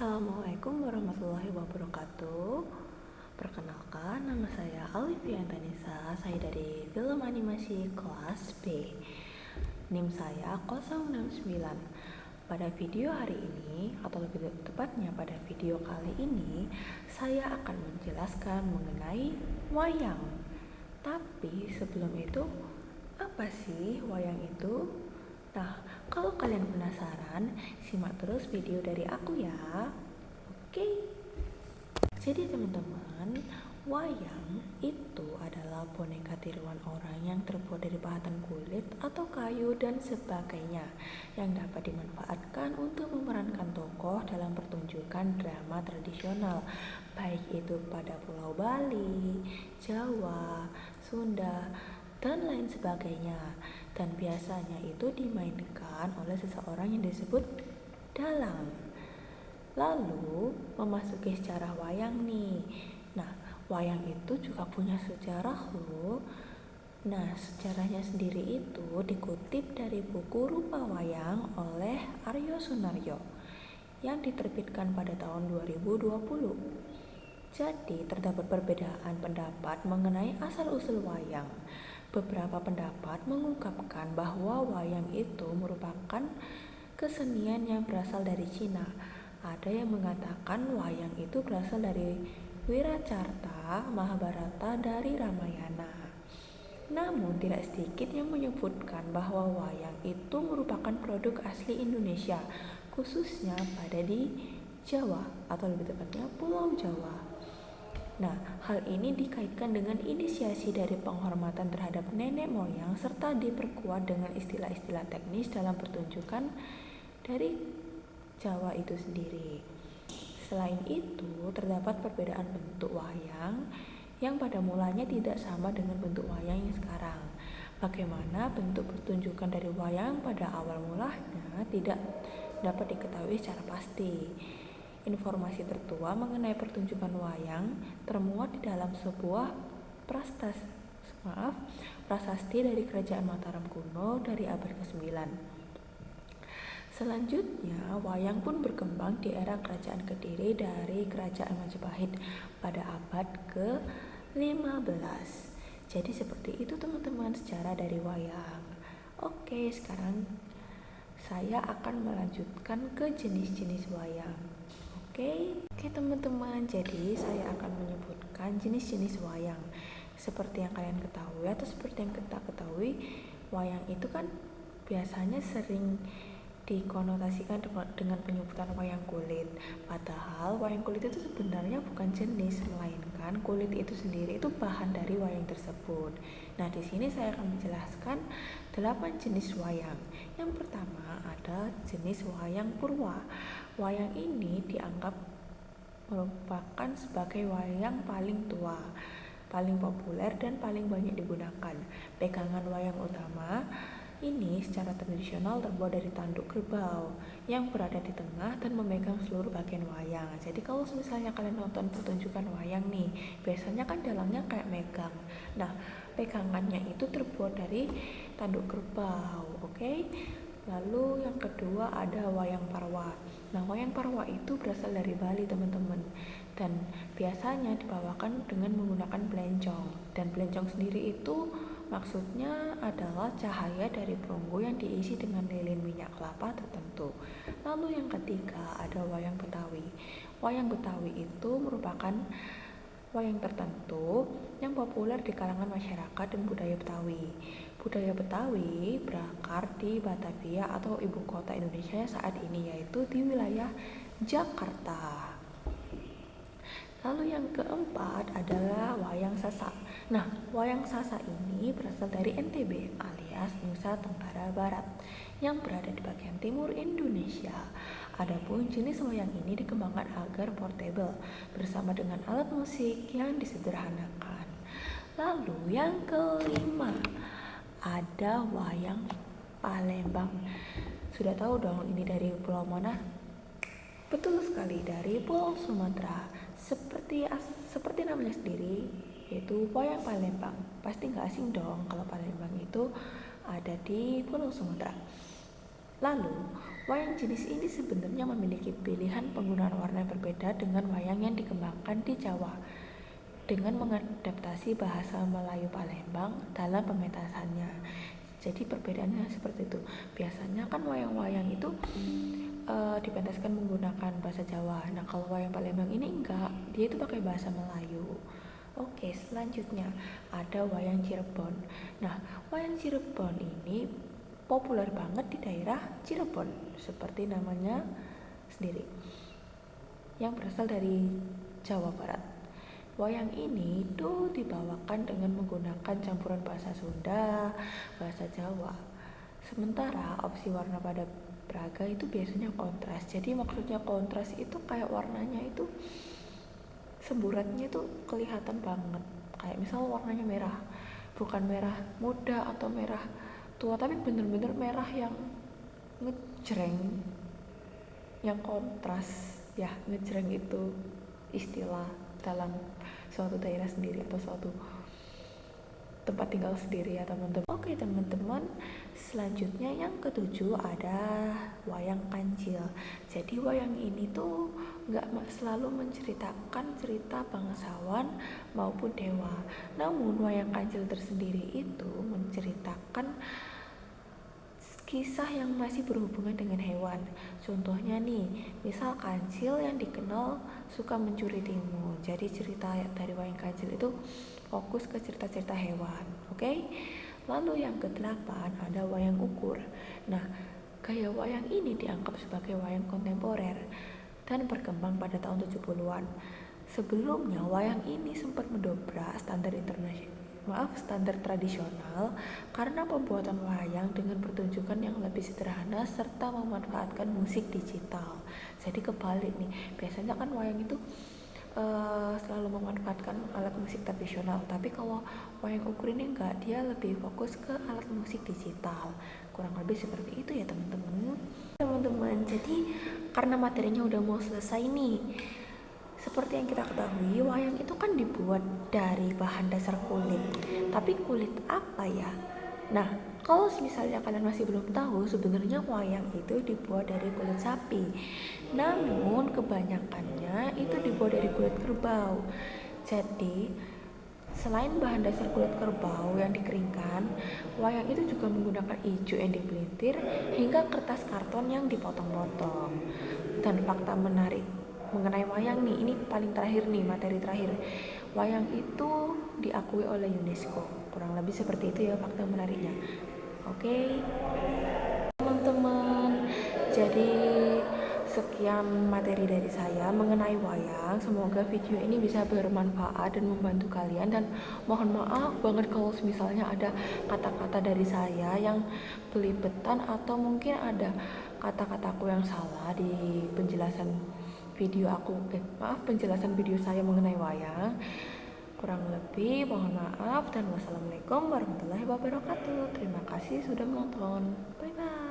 Assalamualaikum warahmatullahi wabarakatuh. Perkenalkan, nama saya Alivia Antanisa. Saya dari film animasi kelas B. NIM saya 069. Pada video hari ini, atau lebih tepatnya pada video kali ini, saya akan menjelaskan mengenai wayang. Tapi sebelum itu, apa sih wayang itu? Nah, kalau kalian penasaran, simak terus video dari aku ya. Oke. Jadi teman-teman, wayang itu adalah boneka tiruan orang yang terbuat dari pahatan kulit atau kayu dan sebagainya, yang dapat dimanfaatkan untuk memerankan tokoh dalam pertunjukan drama tradisional, baik itu pada Pulau Bali, Jawa, Sunda, dan lain sebagainya. Dan biasanya itu dimainkan oleh seseorang yang disebut dalang. Lalu memasuki sejarah wayang nih. Nah, wayang itu juga punya sejarah loh. Nah, sejarahnya sendiri itu dikutip dari buku Rupa Wayang oleh Aryo Sunaryo yang diterbitkan pada tahun 2020. Jadi, terdapat perbedaan pendapat mengenai asal-usul wayang. Beberapa pendapat mengungkapkan bahwa wayang itu merupakan kesenian yang berasal dari Cina. Ada yang mengatakan wayang itu berasal dari Wiracarta Mahabharata dari Ramayana. Namun tidak sedikit yang menyebutkan bahwa wayang itu merupakan produk asli Indonesia, khususnya pada di Jawa atau lebih tepatnya Pulau Jawa. Nah, hal ini dikaitkan dengan inisiasi dari penghormatan terhadap nenek moyang serta diperkuat dengan istilah-istilah teknis dalam pertunjukan dari Jawa itu sendiri. Selain itu, terdapat perbedaan bentuk wayang yang pada mulanya tidak sama dengan bentuk wayang yang sekarang. Bagaimana bentuk pertunjukan dari wayang pada awal mulanya tidak dapat diketahui secara pasti. Informasi tertua mengenai pertunjukan wayang termuat di dalam sebuah prasasti dari Kerajaan Mataram kuno dari abad ke-9. Selanjutnya, wayang pun berkembang di era Kerajaan Kediri dari Kerajaan Majapahit pada abad ke-15. Jadi seperti itu teman-teman sejarah dari wayang. Oke, sekarang saya akan melanjutkan ke jenis-jenis wayang. Oke teman-teman, jadi saya akan menyebutkan jenis-jenis wayang. Seperti yang kalian ketahui atau seperti yang kita ketahui, wayang itu kan biasanya sering dikonotasikan dengan penyebutan wayang kulit. Padahal wayang kulit itu sebenarnya bukan jenis, melainkan kulit itu sendiri itu bahan dari wayang tersebut. Nah, di sini saya akan menjelaskan 8 jenis wayang. Yang pertama ada jenis wayang purwa. Wayang ini dianggap merupakan sebagai wayang paling tua, paling populer dan paling banyak digunakan. Pegangan wayang utama ini secara tradisional terbuat dari tanduk kerbau yang berada di tengah dan memegang seluruh bagian wayang. Jadi kalau misalnya kalian nonton pertunjukan wayang nih, biasanya kan dalangnya kayak megang. Nah, pegangannya itu terbuat dari tanduk kerbau, oke? Lalu yang kedua ada wayang parwa. Nah, wayang parwa itu berasal dari Bali teman-teman, dan biasanya dibawakan dengan menggunakan belencong. Dan belencong sendiri itu maksudnya adalah cahaya dari perunggu yang diisi dengan lilin minyak kelapa tertentu. Lalu yang ketiga ada wayang Betawi. Wayang Betawi itu merupakan wayang tertentu yang populer di kalangan masyarakat dan budaya Betawi. Budaya Betawi berakar di Batavia atau ibu kota Indonesia saat ini, yaitu di wilayah Jakarta. Lalu yang keempat adalah wayang Sasak. Nah, wayang Sasak ini berasal dari NTB alias Nusa Tenggara Barat yang berada di bagian timur Indonesia. Adapun jenis wayang ini dikembangkan agar portable bersama dengan alat musik yang disederhanakan. Lalu yang kelima ada wayang Palembang. Sudah tahu dong ini dari pulau mana? Betul sekali, dari Pulau Sumatera. Seperti namanya sendiri, yaitu wayang Palembang. Pasti nggak asing dong kalau Palembang itu ada di Pulau Sumatera. Lalu, Wayang jenis ini sebenarnya memiliki pilihan penggunaan warna yang berbeda dengan wayang yang dikembangkan di Jawa dengan mengadaptasi bahasa Melayu Palembang dalam pementasannya. Jadi perbedaannya seperti itu. Biasanya kan wayang-wayang itu dipentaskan menggunakan bahasa Jawa. Nah, kalau wayang Palembang ini enggak, dia itu pakai bahasa Melayu. Oke, selanjutnya ada wayang Cirebon. Nah, wayang Cirebon ini populer banget di daerah Cirebon, seperti namanya sendiri, yang berasal dari Jawa Barat. Wayang ini tuh dibawakan dengan menggunakan campuran bahasa Sunda, bahasa Jawa. Sementara opsi warna pada Braga itu biasanya kontras. Jadi maksudnya kontras itu kayak warnanya itu semburatnya itu kelihatan banget. Kayak misal warnanya merah, bukan merah muda atau merah tua, tapi bener-bener merah yang ngejreng, yang kontras. Ya, ngejreng itu istilah dalam suatu daerah sendiri atau suatu tempat tinggal sendiri ya teman-teman. Oke teman-teman, selanjutnya yang ketujuh ada wayang kancil. Jadi wayang ini tuh nggak selalu menceritakan cerita bangsawan maupun dewa. Namun wayang kancil tersendiri itu menceritakan kisah yang masih berhubungan dengan hewan. Contohnya nih, misal kancil yang dikenal suka mencuri timun. Jadi cerita dari wayang kancil itu fokus ke cerita-cerita hewan. Oke? Lalu yang kedelapan ada wayang ukur. Nah, gaya wayang ini dianggap sebagai wayang kontemporer dan berkembang pada tahun 70-an. Sebelumnya wayang ini sempat mendobrak standar tradisional karena pembuatan wayang dengan pertunjukan yang lebih sederhana serta memanfaatkan musik digital. Jadi kebalik nih, biasanya kan wayang itu selalu memanfaatkan alat musik tradisional, tapi kalau wayang ukur ini enggak, dia lebih fokus ke alat musik digital. Kurang lebih seperti itu ya teman-teman. Jadi karena materinya udah mau selesai nih, seperti yang kita ketahui, wayang itu kan dibuat dari bahan dasar kulit. Tapi kulit apa ya? Nah, kalau misalnya kalian masih belum tahu, sebenarnya wayang itu dibuat dari kulit sapi. Namun kebanyakannya itu dibuat dari kulit kerbau. Jadi, selain bahan dasar kulit kerbau yang dikeringkan, wayang itu juga menggunakan ijuk yang dipelintir hingga kertas karton yang dipotong-potong. Dan fakta menarik mengenai wayang nih, ini paling terakhir nih, materi terakhir. Wayang itu diakui oleh UNESCO. Kurang lebih seperti itu ya fakta menariknya. Oke, teman-teman. Jadi sekian materi dari saya mengenai wayang. Semoga video ini bisa bermanfaat dan membantu kalian, dan mohon maaf banget kalau misalnya ada kata-kata dari saya yang belibetan atau mungkin ada kata-kataku yang salah di penjelasan penjelasan video saya mengenai wayang. Kurang lebih mohon maaf dan wassalamualaikum warahmatullahi wabarakatuh. Terima kasih sudah menonton. Bye bye.